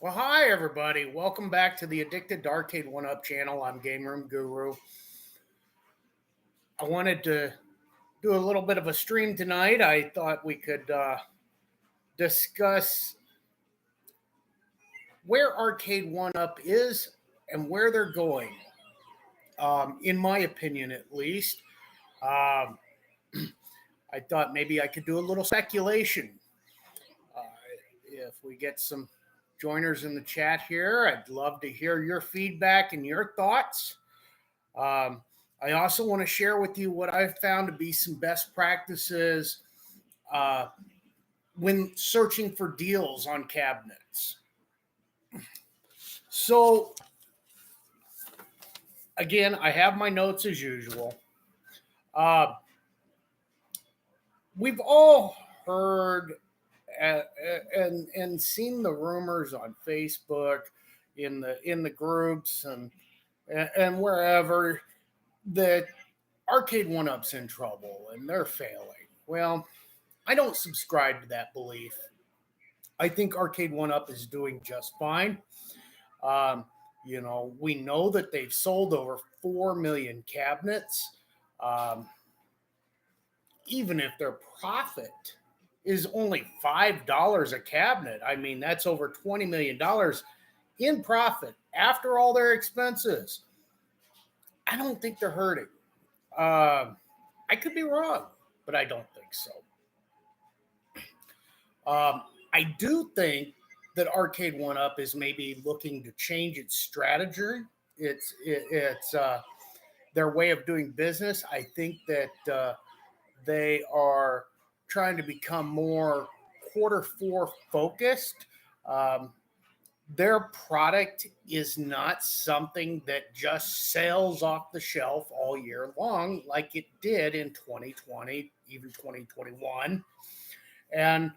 Well, hi everybody. Welcome back to the Addicted to Arcade1UP channel. I'm Game Room Guru. I wanted to do a little bit of a stream tonight. I thought we could discuss where Arcade1UP is and where they're going. In my opinion, at least, um, I thought maybe I could do a little speculation. Uh, if we get some joiners in the chat here, I'd love to hear your feedback and your thoughts. Um, I also want to share with you what I've found to be some best practices uh, when searching for deals on cabinets. So, again, I have my notes as usual. Uh, we've all heard and seen the rumors on Facebook, in the groups and wherever, that Arcade1UP's in trouble and they're failing. Well, I don't subscribe to that belief. I think Arcade1UP is doing just fine. Um, we know that they've sold over 4 million cabinets. Um, Even if their profit is only $5 a cabinet, I mean, that's over $20 million in profit after all their expenses. I don't think they're hurting. I could be wrong, but I don't think so. I do think that Arcade1UP is maybe looking to change its strategy. It's their way of doing business. I think that they are trying to become more quarter four focused. Um, their product is not something that just sells off the shelf all year long like it did in 2020, even 2021. And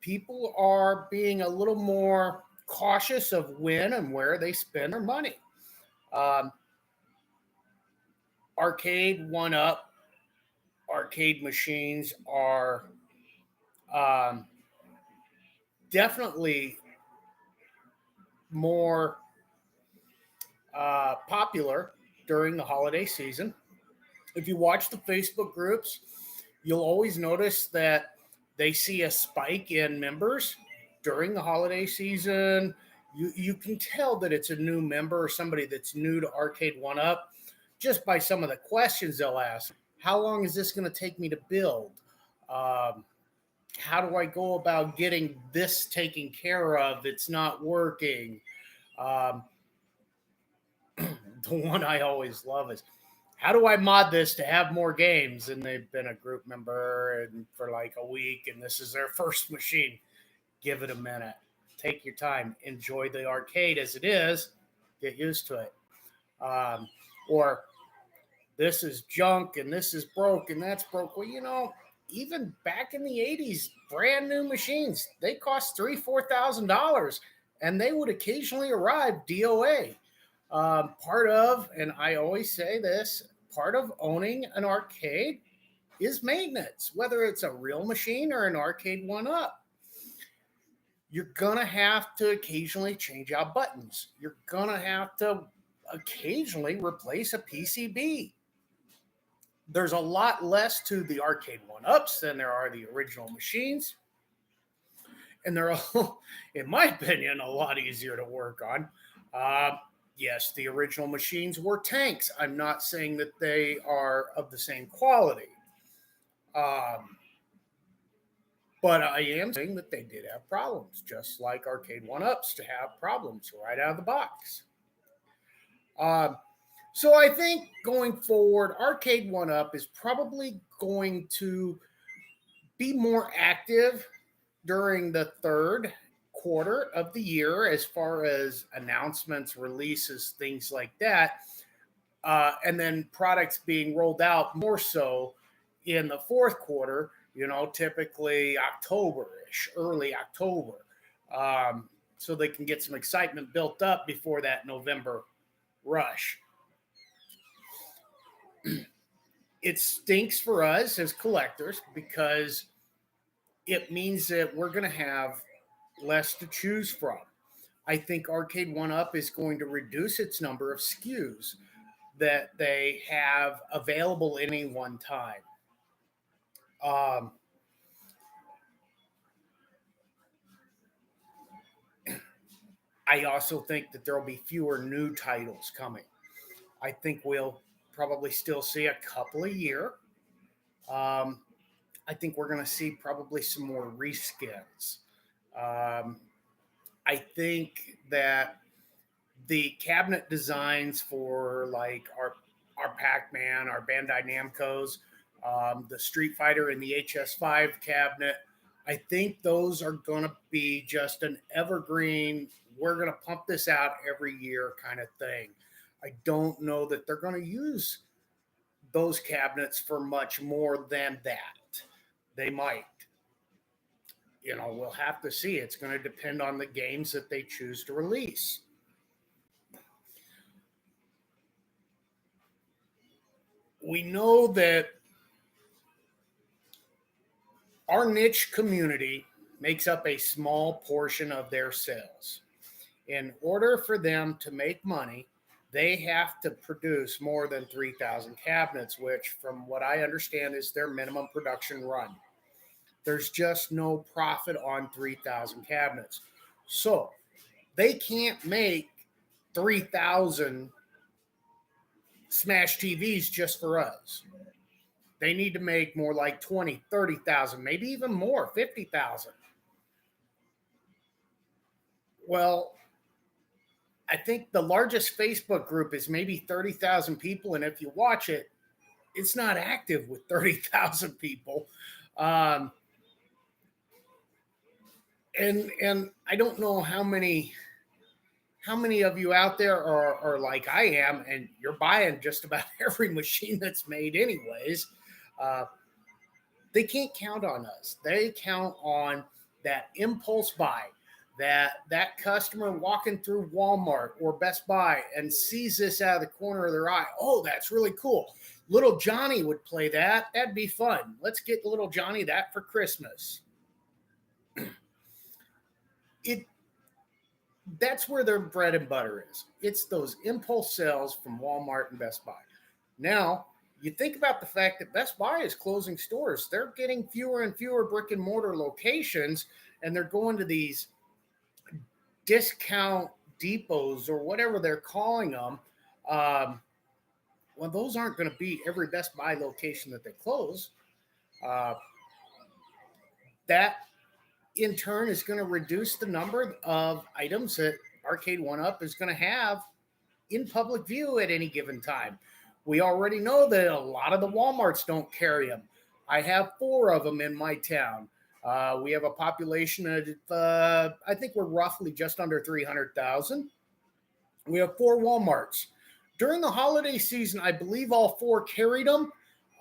people are being a little more cautious of when and where they spend their money. Um, Arcade1UP arcade machines are um, definitely more popular during the holiday season. If you watch the Facebook groups, you'll always notice that they see a spike in members during the holiday season. You can tell that it's a new member or somebody that's new to Arcade1UP just by some of the questions they'll ask. How long is this going to take me to build? Um, how do I go about getting this taken care of that's not working? Um, the one I always love is, how do I mod this to have more games? And they've been a group member and for like a week, and this is their first machine. Give it a minute. Take your time. Enjoy the arcade as it is. Get used to it. Or this is junk and this is broke and that's broke. Well, even back in the 80s, brand new machines, they cost $3,000-$4,000, and they would occasionally arrive DOA. Part of, and I always say this, part of owning an arcade is maintenance, whether it's a real machine or an Arcade1UP. You're going to have to occasionally change out buttons. You're going to have to occasionally replace a PCB. There's a lot less to the Arcade1UPs than there are the original machines. And they're, in my opinion, a lot easier to work on. Yes, the original machines were tanks. I'm not saying that they are of the same quality. But I am saying that they did have problems, just like Arcade1UPs to have problems right out of the box. So I think going forward, Arcade1UP is probably going to be more active during the third quarter of the year as far as announcements, releases, things like that. And then products being rolled out more so in the fourth quarter, typically October-ish, early October. So they can get some excitement built up before that November rush. It stinks for us as collectors because it means that we're going to have less to choose from. I think Arcade1UP is going to reduce its number of SKUs that they have available at any one time. Um, I also think that there will be fewer new titles coming. I think we'll probably still see a couple a year. Um, I think we're going to see probably some more reskins. Um, I think that the cabinet designs for like our Pac-Man, our Bandai Namco's, the Street Fighter, and the HS5 cabinet. I think those are going to be just an evergreen. We're going to pump this out every year kind of thing. I don't know that they're going to use those cabinets for much more than that. They might. We'll have to see. It's going to depend on the games that they choose to release. We know that our niche community makes up a small portion of their sales. In order for them to make money, they have to produce more than 3,000 cabinets, which, from what I understand, is their minimum production run. There's just no profit on 3,000 cabinets. So they can't make 3,000 Smash TVs just for us. They need to make more like 20, 30,000, maybe even more, 50,000. Well, I think the largest Facebook group is maybe 30,000 people. And if you watch it, it's not active with 30,000 people. Um, and I don't know how many of you out there are like I am, and you're buying just about every machine that's made anyways. Uh, they can't count on us. They count on that impulse buy, that customer walking through Walmart or Best Buy and sees this out of the corner of their eye. Oh, that's really cool. Little Johnny would play that. That'd be fun. Let's get little Johnny that for Christmas. That's where their bread and butter is. It's those impulse sales from Walmart and Best Buy. Now, you think about the fact that Best Buy is closing stores. They're getting fewer and fewer brick and mortar locations, and they're going to these discount depots or whatever they're calling them. Well, those aren't going to be every Best Buy location that they close. That in turn is going to reduce the number of items that Arcade1UP is going to have in public view at any given time. We already know that a lot of the Walmarts don't carry them. I have 4 of them in my town. We have a population of, I think we're roughly just under 300,000. We have 4 Walmarts. During the holiday season, I believe all 4 carried them.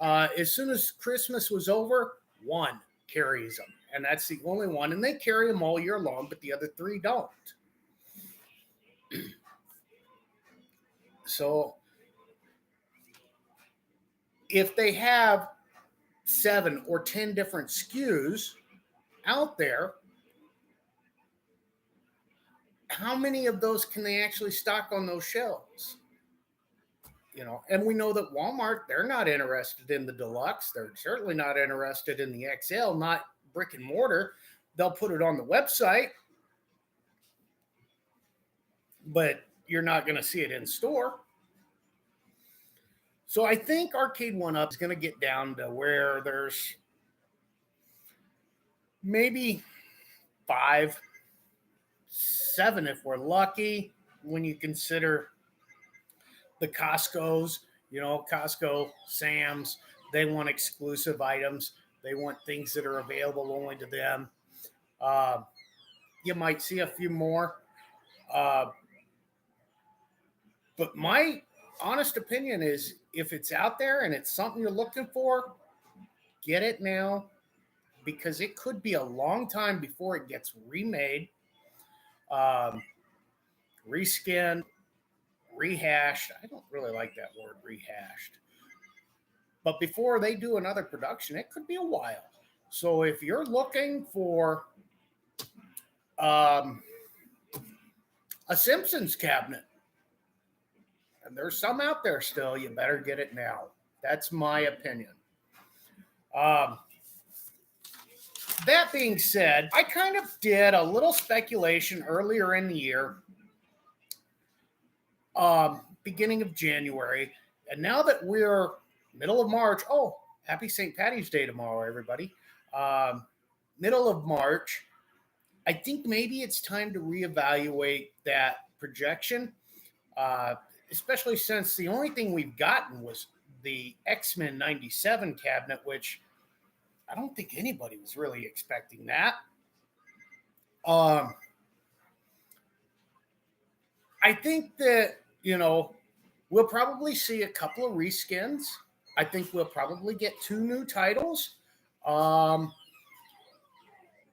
As soon as Christmas was over, 1 carries them. And that's the only one. And they carry them all year long, but the other 3 don't. So if they have 7 or 10 different SKUs out there, how many of those can they actually stock on those shelves? And we know that Walmart, they're not interested in the deluxe. They're certainly not interested in the XL, not brick and mortar. They'll put it on the website, but you're not going to see it in store. So I think Arcade1UP is going to get down to where there's maybe 5, 7 if we're lucky, when you consider the Costco's, Costco, Sam's, they want exclusive items. They want things that are available only to them. You might see a few more. But my honest opinion is if it's out there and it's something you're looking for, get it now, because it could be a long time before it gets remade, reskinned, rehashed. I don't really like that word, rehashed. But before they do another production, it could be a while. So if you're looking for a Simpsons cabinet. And there's some out there still. You better get it now. That's my opinion. Um, that being said, I kind of did a little speculation earlier in the year, beginning of January. And now that we're middle of March, oh, happy St. Patty's Day tomorrow, everybody. Middle of March, I think maybe it's time to reevaluate that projection, especially since the only thing we've gotten was the X-Men 97 cabinet, which I don't think anybody was really expecting that. I think that, we'll probably see a couple of reskins. I think we'll probably get 2 new titles. On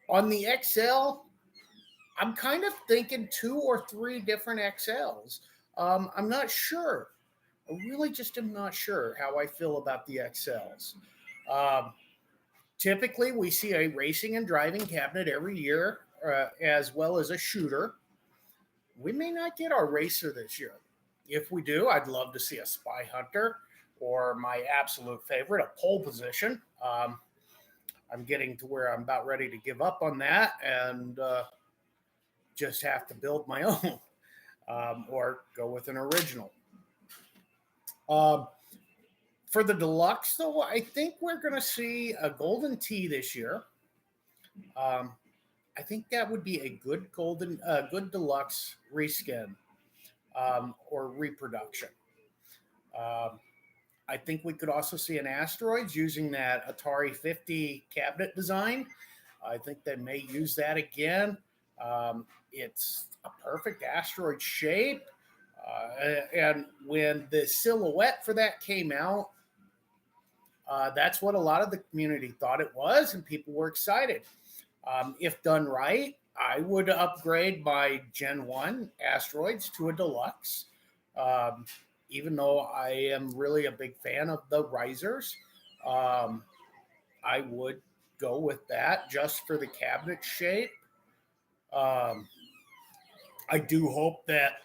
the XL, I'm kind of thinking 2 or 3 different XLs. I'm not sure. I really just am not sure how I feel about the XLs. Typically, we see a racing and driving cabinet every year, as well as a shooter. We may not get our racer this year. If we do, I'd love to see a Spy Hunter, or my absolute favorite, a pole position. I'm getting to where I'm about ready to give up on that and just have to build my own, or go with an original. For the deluxe, though, I think we're going to see a Golden Tee this year. I think that would be a good good deluxe reskin, or reproduction. I think we could also see an Asteroids using that Atari 50 cabinet design. I think they may use that again. It's a perfect asteroid shape. And when the silhouette for that came out, that's what a lot of the community thought it was, and people were excited. If done right, I would upgrade my Gen 1 Asteroids to a deluxe. Even though I am really a big fan of the risers, I would go with that just for the cabinet shape. I do hope that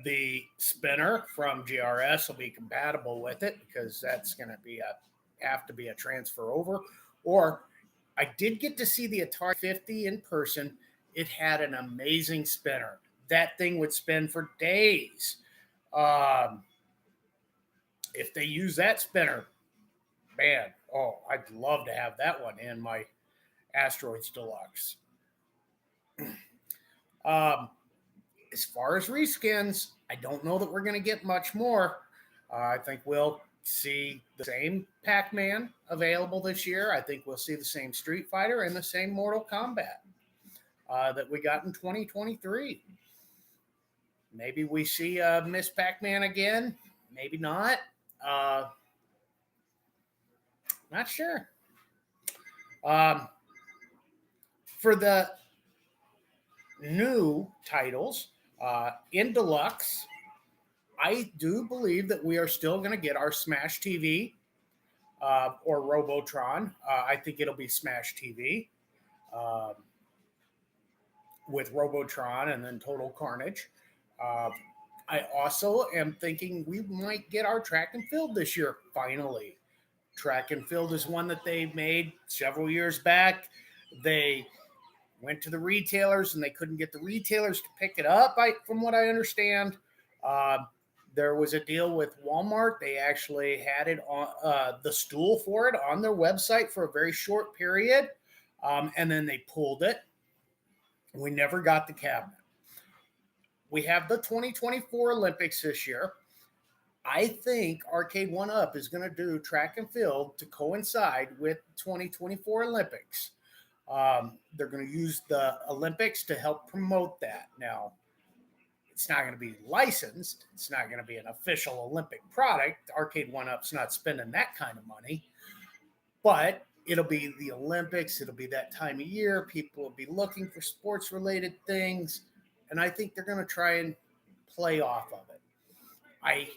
the spinner from GRS will be compatible with it, because that's going to have to be a transfer over. Or I did get to see the Atari 50 in person. It had an amazing spinner. That thing would spin for days. If they use that spinner, man, I'd love to have that one in my Asteroids Deluxe. As far as reskins, I don't know that we're going to get much more. I think we'll see the same Pac-Man available this year. I think we'll see the same Street Fighter and the same Mortal Kombat that we got in 2023. Maybe we see Miss Pac-Man again. Maybe not. Not sure. For the new titles in Deluxe, I do believe that we are still going to get our Smash TV or Robotron. I think it'll be Smash TV with Robotron and then Total Carnage. I also am thinking we might get our Track and Field this year, finally. Track and Field is one that they made several years back. They went to the retailers and they couldn't get the retailers to pick it up, from what I understand. There was a deal with Walmart. They actually had it on the stool for it on their website for a very short period, and then they pulled it. We never got the cabinet. We have the 2024 Olympics this year. I think Arcade1UP is going to do Track and Field to coincide with the 2024 Olympics. They're going to use the Olympics to help promote that. Now, it's not going to be licensed. It's not going to be an official Olympic product. Arcade1UP's not spending that kind of money. But it'll be the Olympics. It'll be that time of year. People will be looking for sports-related things. And I think they're going to try and play off of it. I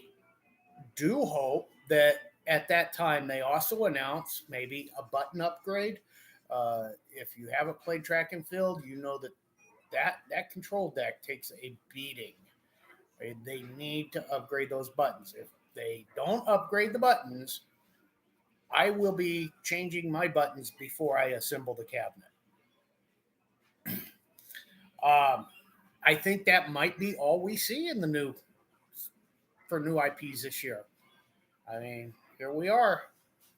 do hope that at that time they also announce maybe a button upgrade. If you haven't played Track and Field, you know that that control deck takes a beating. They need to upgrade those buttons. If they don't upgrade the buttons, I will be changing my buttons before I assemble the cabinet. I think that might be all we see in the new IPs this year. I mean, here we are,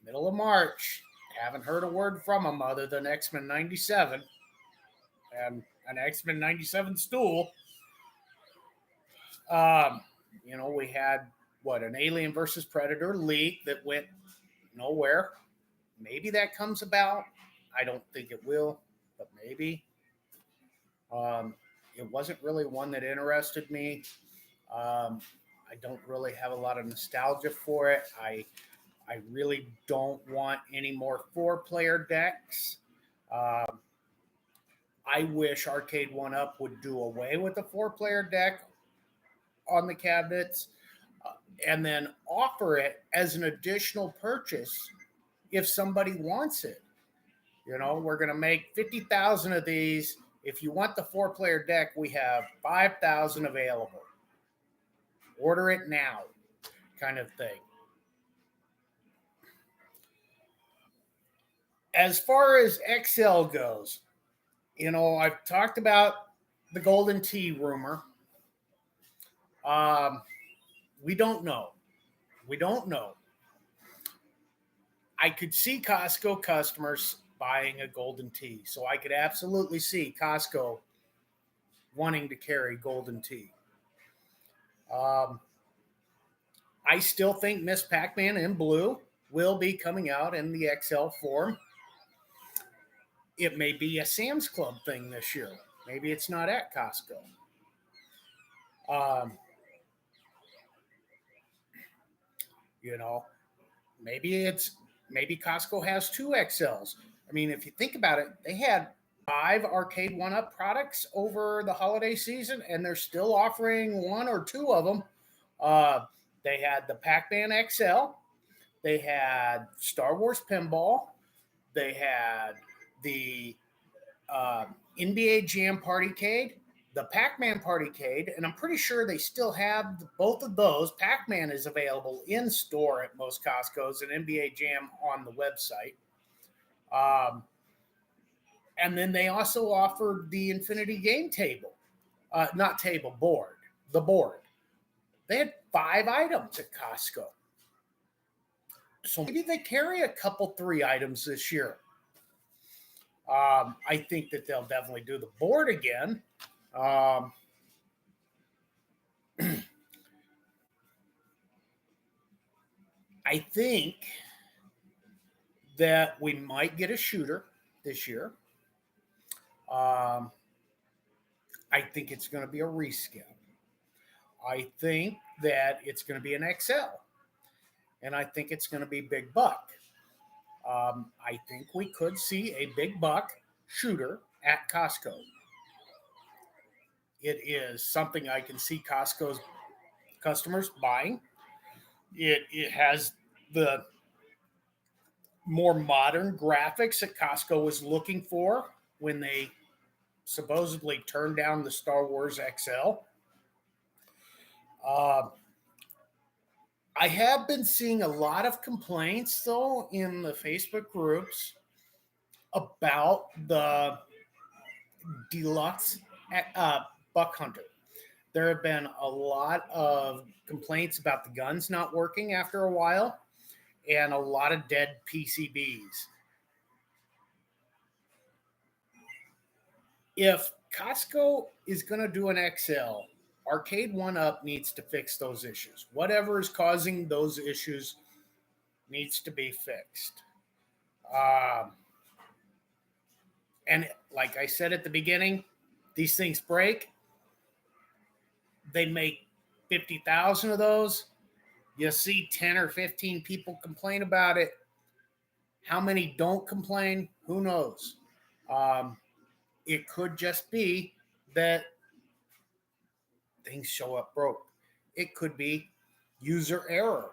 middle of March. Haven't heard a word from them other than X-Men 97 and an X-Men 97 stool. We had an Alien versus Predator leak that went nowhere. Maybe that comes about. I don't think it will, but maybe. It wasn't really one that interested me. I don't really have a lot of nostalgia for it. I really don't want any more 4-player decks. I wish Arcade1UP would do away with the 4-player deck on the cabinets and then offer it as an additional purchase if somebody wants it. We're going to make 50,000 of these. If you want the 4-player deck, we have 5,000 available. Order it now, kind of thing. As far as XL goes, I've talked about the Golden Tee rumor. We don't know. I could see Costco customers buying a Golden Tee, so I could absolutely see Costco wanting to carry Golden Tee. I still think Miss Pac-Man in blue will be coming out in the XL form. It may be a Sam's Club thing this year. Maybe it's not at Costco. Maybe Costco has 2 XLs. I mean, if you think about it, they had 5 Arcade1UP products over the holiday season, and they're still offering 1 or 2 of them. They had the Pac-Man XL. They had Star Wars Pinball. They had the NBA Jam Partycade, the Pac-Man Partycade, and I'm pretty sure they still have both of those. Pac-Man is available in store at most Costco's and NBA Jam on the website. And then they also offered the Infinity Game Table, board, the board. They had 5 items at Costco. So maybe they carry a couple, 3 items this year. I think that they'll definitely do the board again. I think that we might get a shooter this year. I think it's going to be a reskin. I think that it's going to be an XL. And I think it's going to be big buck. I think we could see a big buck shooter at Costco. It is something I can see Costco's customers buying. It has the more modern graphics that Costco was looking for when they supposedly turned down the Star Wars XL. I have been seeing a lot of complaints, though, in the Facebook groups about the deluxe Buck Hunter. There have been a lot of complaints about the guns not working after a while and a lot of dead PCBs. If Costco is going to do an XL, Arcade1UP needs to fix those issues. Whatever is causing those issues needs to be fixed. And like I said at the beginning, these things break. They make 50,000 of those. You see 10 or 15 people complain about it. How many don't complain? Who knows? It could just be that things show up broke. It could be user error.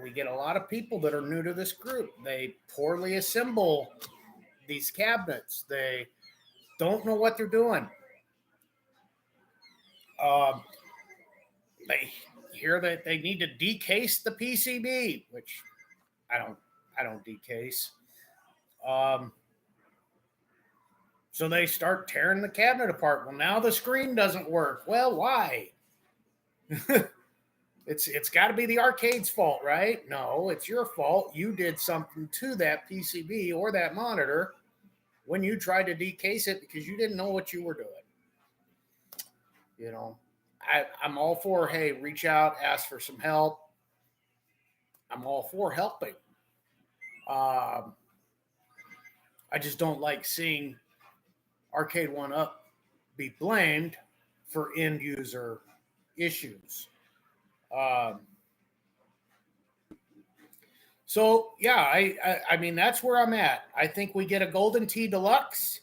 We get a lot of people that are new to this group. They poorly assemble these cabinets. They don't know what they're doing. Um, they hear that they need to decase the PCB, which I don't decase. Um, so they start tearing the cabinet apart. Well, now the screen doesn't work. Well, why? It's got to be the arcade's fault, right? No, it's your fault. You did something to that PCB or that monitor when you tried to decase it because you didn't know what you were doing. You know, I'm all for, hey, reach out, ask for some help. I'm all for helping. Um, I just don't like seeing Arcade1UP be blamed for end user issues. Um, so yeah, I mean that's where I'm at. I think we get a Golden Tee Deluxe.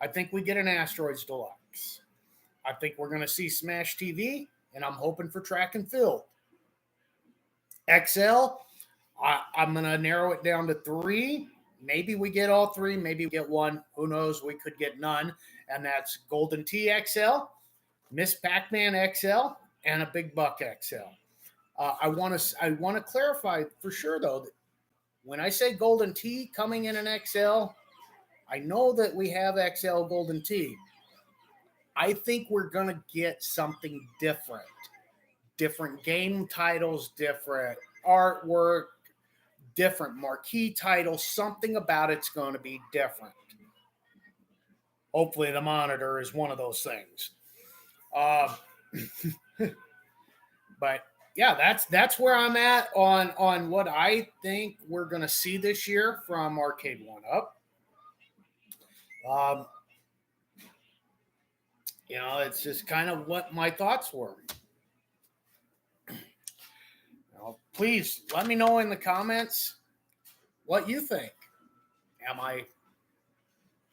I think we get an Asteroids Deluxe. I think we're going to see Smash TV, and I'm hoping for Track and Field. XL, I'm going to narrow it down to 3. Maybe we get all 3. Maybe we get 1. Who knows? We could get none. And that's Golden Tee XL, Miss Pac-Man XL, and a Big Buck XL. I want to clarify for sure though that when I say Golden Tee coming in an XL, I know that we have XL Golden Tee. I think we're going to get something different. Different game titles, different artwork, different marquee titles. Something about it's going to be different. Hopefully the monitor is one of those things. But yeah, that's where I'm at on what I think we're going to see this year from Arcade1UP. You know, it's just kind of what my thoughts were. Please let me know in the comments what you think. Am I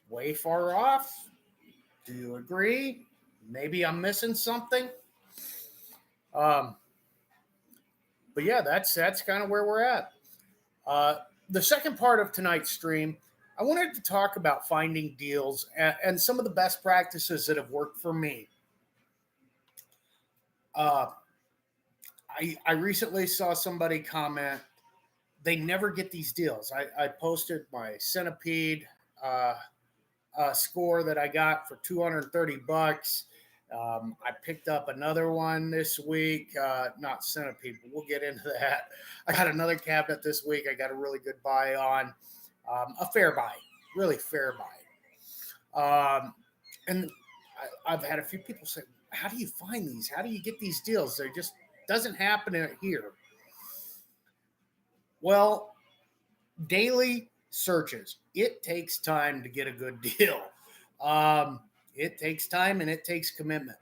way far off? Do you agree? Maybe I'm missing something. But yeah, that's kind of where we're at. The second part of tonight's stream, I wanted to talk about finding deals and some of the best practices that have worked for me. I recently saw somebody comment, they never get these deals. I posted my Centipede score that I got for $230. I picked up another one this week, not Centipede, but we'll get into that. I got another cabinet this week. I got a really good buy on, a fair buy, really fair buy. And I've had a few people say, how do you find these? How do you get these deals? They just doesn't happen here. Well, daily searches. It takes time to get a good deal. It takes time and it takes commitment.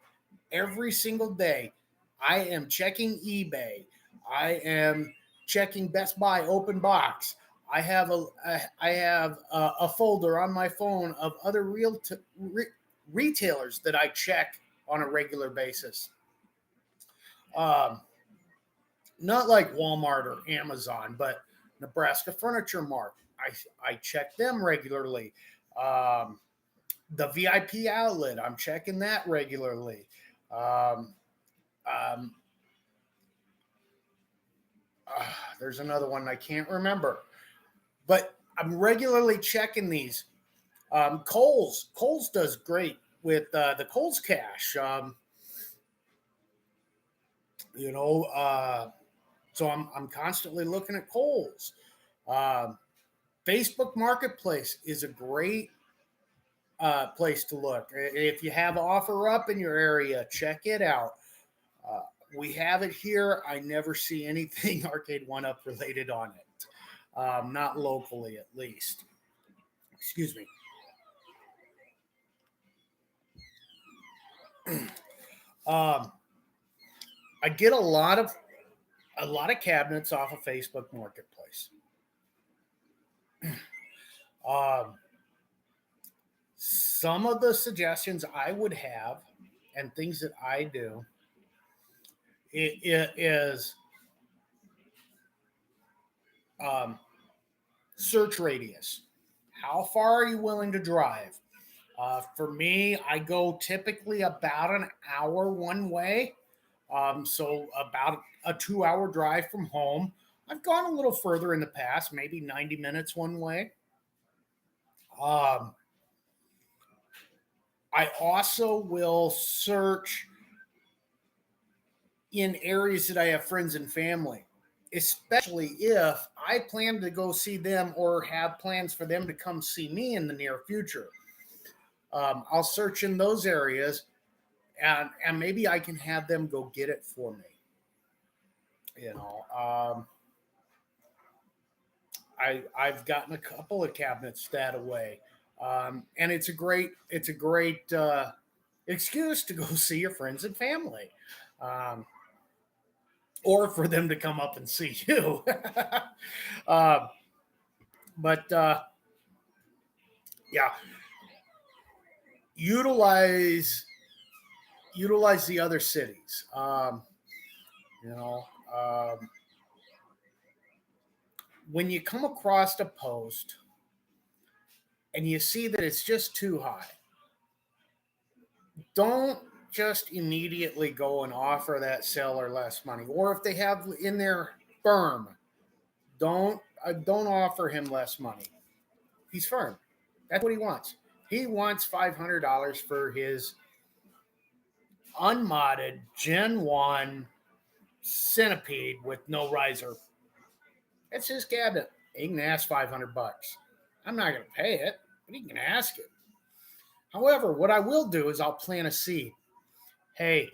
Every single day, I am checking eBay. I am checking Best Buy open box. I have a folder on my phone of other retailers that I check on a regular basis. Not like Walmart or Amazon, but Nebraska Furniture Mart. I check them regularly. The VIP outlet, I'm checking that regularly. There's another one I can't remember, but I'm regularly checking these. Kohl's does great with the Kohl's Cash. So I'm constantly looking at Kohl's. Facebook Marketplace is a great place to look. If you have OfferUp in your area, check it out. We have it here. I never see anything Arcade1UP related on it. Not locally, at least. Excuse me. I get a lot of cabinets off of Facebook Marketplace. Some of the suggestions I would have and things that I do is search radius. How far are you willing to drive? For me, I go typically about an hour one way. So about a 2 hour drive from home. I've gone a little further in the past, maybe 90 minutes one way. Um, I also will search in areas that I have friends and family, especially if I plan to go see them or have plans for them to come see me in the near future. I'll search in those areas, and maybe I can have them go get it for me. You know, I've gotten a couple of cabinets that away, and it's a great excuse to go see your friends and family, um, or for them to come up and see you. uh, but yeah, utilize utilize the other cities. You know, when you come across a post and you see that it's just too high, don't just immediately go and offer that seller less money. Or if they have in their firm, don't offer him less money. He's firm. That's what he wants. He wants $500 for his unmodded Gen 1 Centipede with no riser. That's his cabinet. He can ask $500. I'm not going to pay it, but he can ask it. However, what I will do is I'll plant a seed. Hey,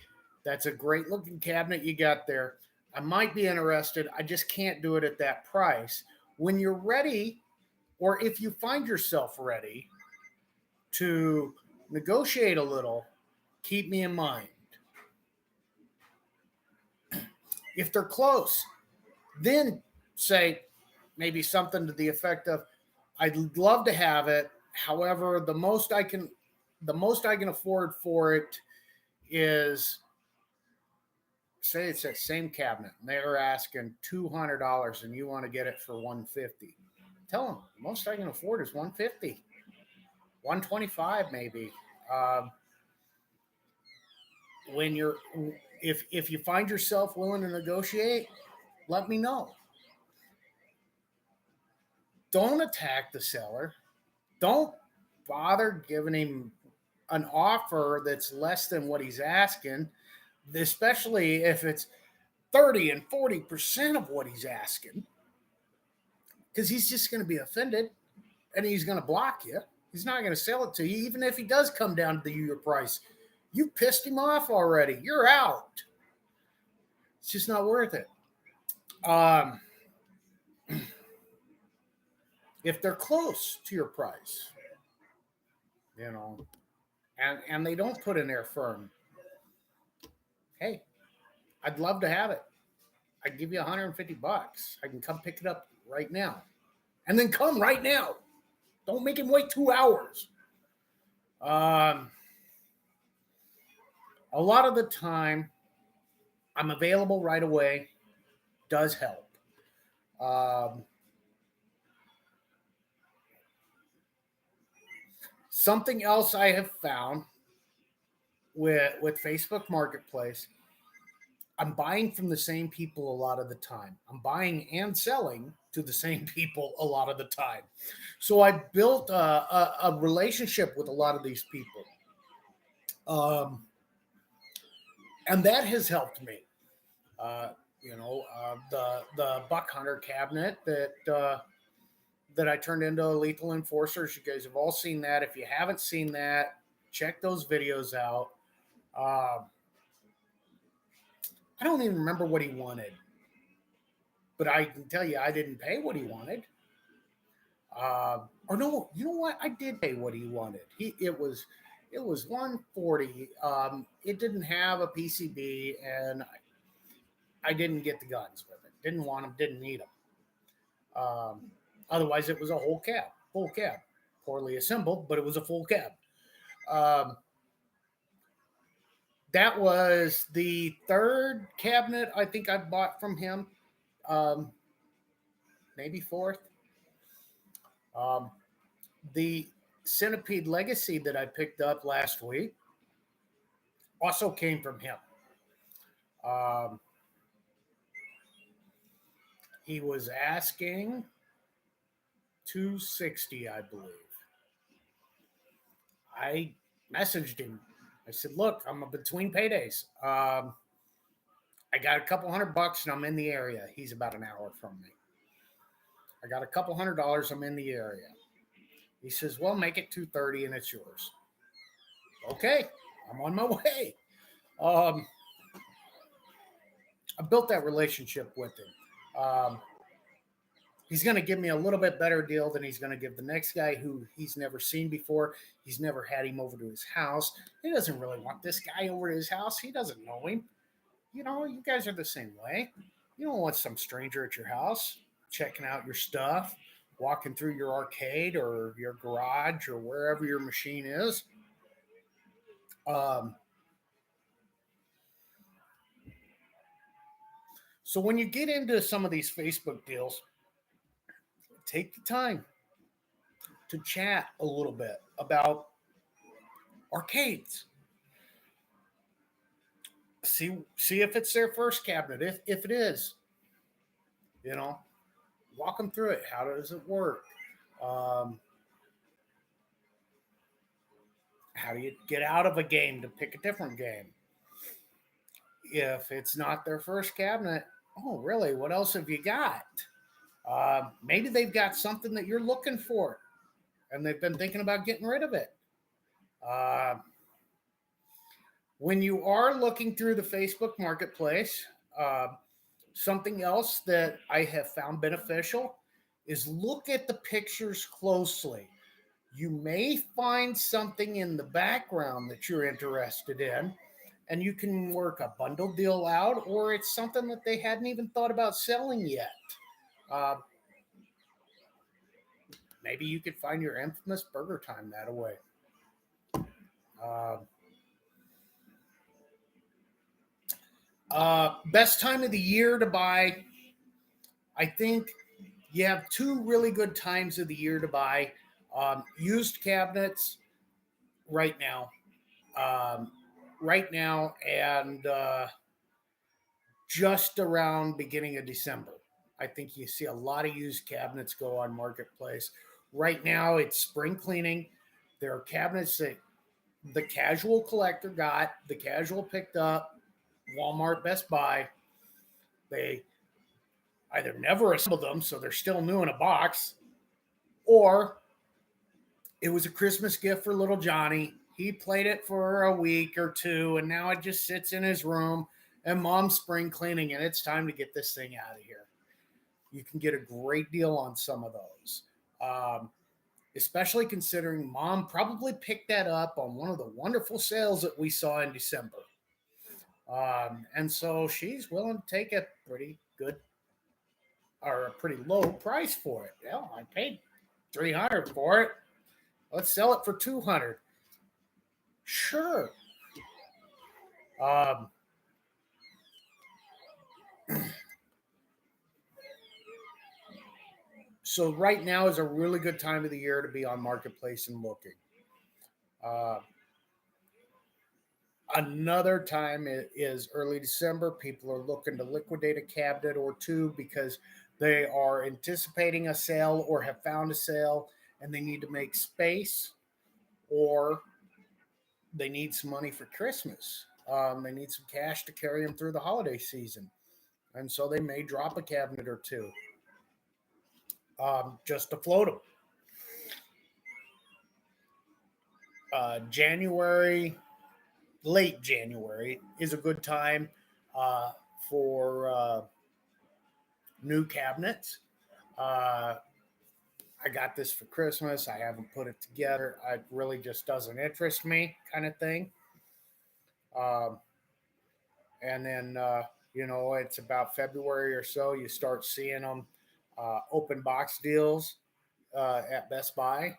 that's a great looking cabinet you got there. I might be interested. I just can't do it at that price. When you're ready, or if you find yourself ready to negotiate a little, keep me in mind. If they're close, then say maybe something to the effect of, I'd love to have it. However, the most I can afford for it is, say it's that same cabinet and they're asking $200 and you want to get it for 150. Tell them the most I can afford is 150, 125 maybe. Um, when you're if you find yourself willing to negotiate, let me know. Don't attack the seller. Don't bother giving him an offer that's less than what he's asking, especially if it's 30 and 40% of what he's asking, because he's just going to be offended and he's going to block you. He's not going to sell it to you, even if he does come down to your price. You pissed him off already. You're out. It's just not worth it. Um, if they're close to your price, you know, and they don't put in their firm, hey, I'd love to have it. I'd give you $150. I can come pick it up right now. And then come right now. Don't make him wait 2 hours. Um, a lot of the time, I'm available right away. Does help. Um, something else I have found with Facebook Marketplace, I'm buying from the same people a lot of the time. I'm buying and selling to the same people a lot of the time. So I built a relationship with a lot of these people. Um, and that has helped me. Uh, the buck hunter cabinet that I turned into Lethal Enforcers. You guys have all seen that. If you haven't seen that, check those videos out. Uh, I don't even remember what he wanted, but I can tell you I didn't pay what he wanted. Or no, you know what? I did pay what he wanted. It was 140. It didn't have a PCB, and I didn't get the guns with it. Didn't want them. Didn't need them. Otherwise, it was a whole cab, full cab, poorly assembled, but it was a full cab. Um, that was the third cabinet I think I bought from him, um, maybe fourth. Um, the Centipede Legacy that I picked up last week also came from him. Um, he was asking 260, I believe. I messaged him. I said, "Look, I'm between paydays. I got a couple $100 and I'm in the area." He's about an hour from me. "I got a couple $100. I'm in the area." He says, "Well, make it 230 and it's yours." Okay, I'm on my way. Um, I built that relationship with him. He's going to give me a little bit better deal than he's going to give the next guy who he's never seen before. He's never had him over to his house. He doesn't really want this guy over to his house. He doesn't know him. You know, you guys are the same way. You don't want some stranger at your house checking out your stuff, walking through your arcade or your garage or wherever your machine is. So when you get into some of these Facebook deals, take the time to chat a little bit about arcades. See if it's their first cabinet. If it is, you know, walk them through it. How does it work? How do you get out of a game to pick a different game? If it's not their first cabinet, oh really? What else have you got? Maybe they've got something that you're looking for, and they've been thinking about getting rid of it. When you are looking through the Facebook marketplace, something else that I have found beneficial is look at the pictures closely. You may find something in the background that you're interested in, and you can work a bundle deal out, or it's something that they hadn't even thought about selling yet. Maybe you could find your infamous burger time that way. Best time of the year to buy. I think you have two really good times of the year to buy used cabinets right now. And just around beginning of December. I think you see a lot of used cabinets go on marketplace. Right now, it's spring cleaning. There are cabinets that the casual collector got, the casual picked up, Walmart, Best Buy. They either never assembled them, so they're still new in a box, or it was a Christmas gift for little Johnny. He played it for a week or two, and now it just sits in his room, and mom's spring cleaning, and it's time to get this thing out of here. You can get a great deal on some of those, especially considering mom probably picked that up on one of the wonderful sales that we saw in December. And so she's willing to take a pretty good or a pretty low price for it. Well, I paid $300 for it. Let's sell it for $200. Sure. So right now is a really good time of the year to be on marketplace and looking. Another time is early December. People are looking to liquidate a cabinet or two because they are anticipating a sale or have found a sale and they need to make space, or they need some money for Christmas. They need some cash to carry them through the holiday season. And so they may drop a cabinet or two just to float them. Late January is a good time for new cabinets. I got this for Christmas. I haven't put it together. It really just doesn't interest me, kind of thing. And then, it's about February or so, you start seeing them open box deals at Best Buy.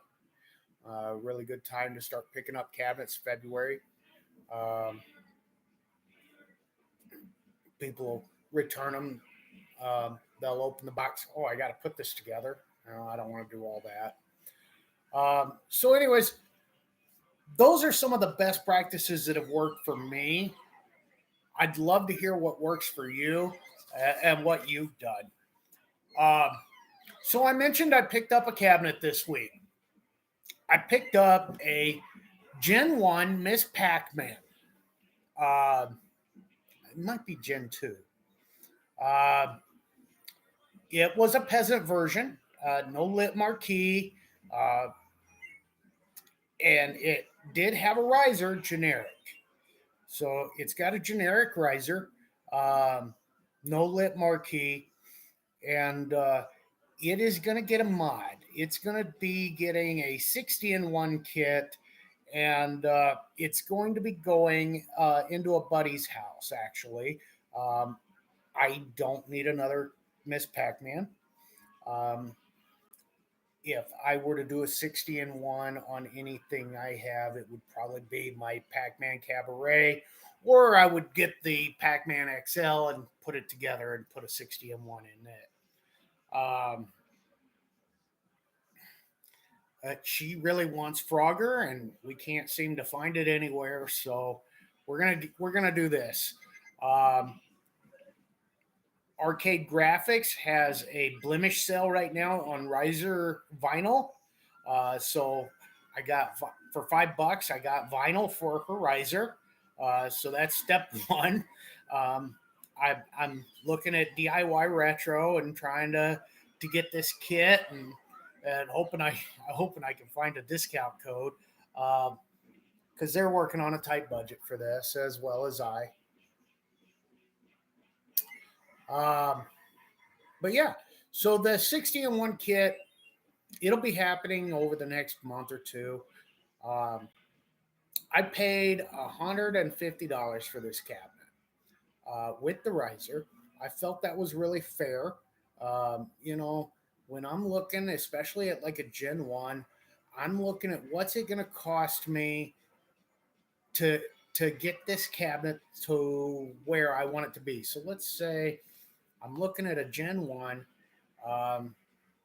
Really good time to start picking up cabinets, February. People return them. They'll open the box. Oh, I got to put this together. I don't want to do all that. So, anyways, those are some of the best practices that have worked for me. I'd love to hear what works for you and what you've done. Um, so, I mentioned I picked up a cabinet this week. I picked up a Gen 1 Miss Pac Man. Uh, it might be Gen 2. Uh, it was a peasant version, no lit marquee, uh, and it did have a riser generic. So it's got a generic riser, um, no lit marquee, and it is going to get a mod. It's going to be getting a 60-in-1 kit, and it's going to be going into a buddy's house, actually. Um, I don't need another Miss Pac Man. Um, if I were to do a 60-in-1 on anything I have, it would probably be my Pac Man Cabaret, or I would get the Pac Man XL and put it together and put a 60-in-1 in it. She really wants Frogger, and we can't seem to find it anywhere. So we're gonna do this. Um, Arcade Graphics has a blemish sale right now on riser vinyl. So I got for $5. I got vinyl for her riser. So that's step one. Um, I'm looking at DIY retro and trying to get this kit and hoping I can find a discount code because they're working on a tight budget for this as well as I. Um, but yeah, so the 60-in-1 kit, it'll be happening over the next month or two. Um, I paid $150 for this cabinet with the riser. I felt that was really fair. You know, when I'm looking, especially at like a Gen 1, I'm looking at what's it going to cost me to get this cabinet to where I want it to be. So let's say I'm looking at a Gen 1 um,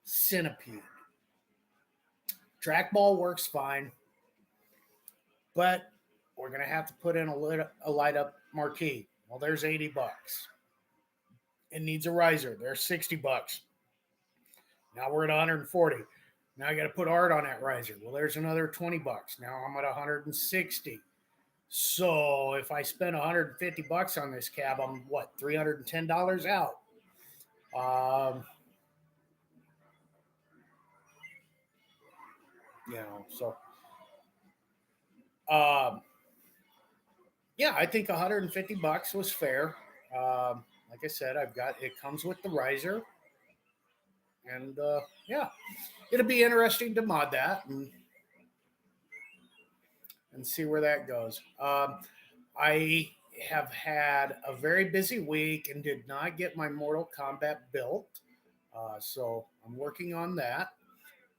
Centipede. Trackball works fine, but we're going to have to put in a light up marquee. Well, there's $80. It needs a riser. There's $60. Now we're at 140. Now I got to put art on that riser. Well, there's another $20. Now I'm at 160. So if I spend $150 on this cab, I'm what, $310 out. So um, yeah, I think $150 was fair. Like I said, it comes with the riser, and yeah, it'll be interesting to mod that and see where that goes. I have had a very busy week and did not get my Mortal Kombat built, so I'm working on that.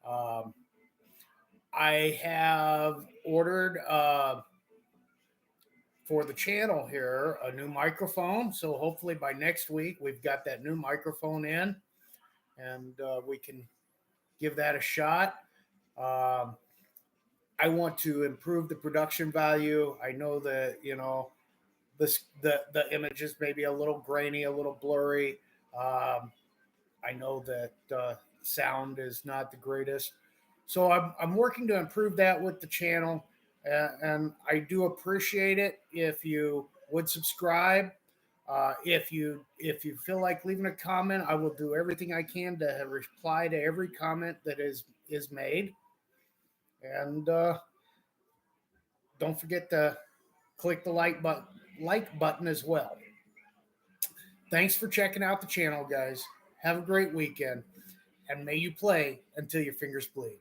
Um, I have ordered for the channel here a new microphone, so hopefully by next week we've got that new microphone in, and we can give that a shot. Um, I want to improve the production value. I know that the images may be a little grainy, a little blurry. I know that sound is not the greatest, so I'm working to improve that with the channel, and I do appreciate it if you would subscribe. If you feel like leaving a comment, I will do everything I can to reply to every comment that is made. And don't forget to click the like button as well. Thanks for checking out the channel, guys. Have a great weekend, and may you play until your fingers bleed.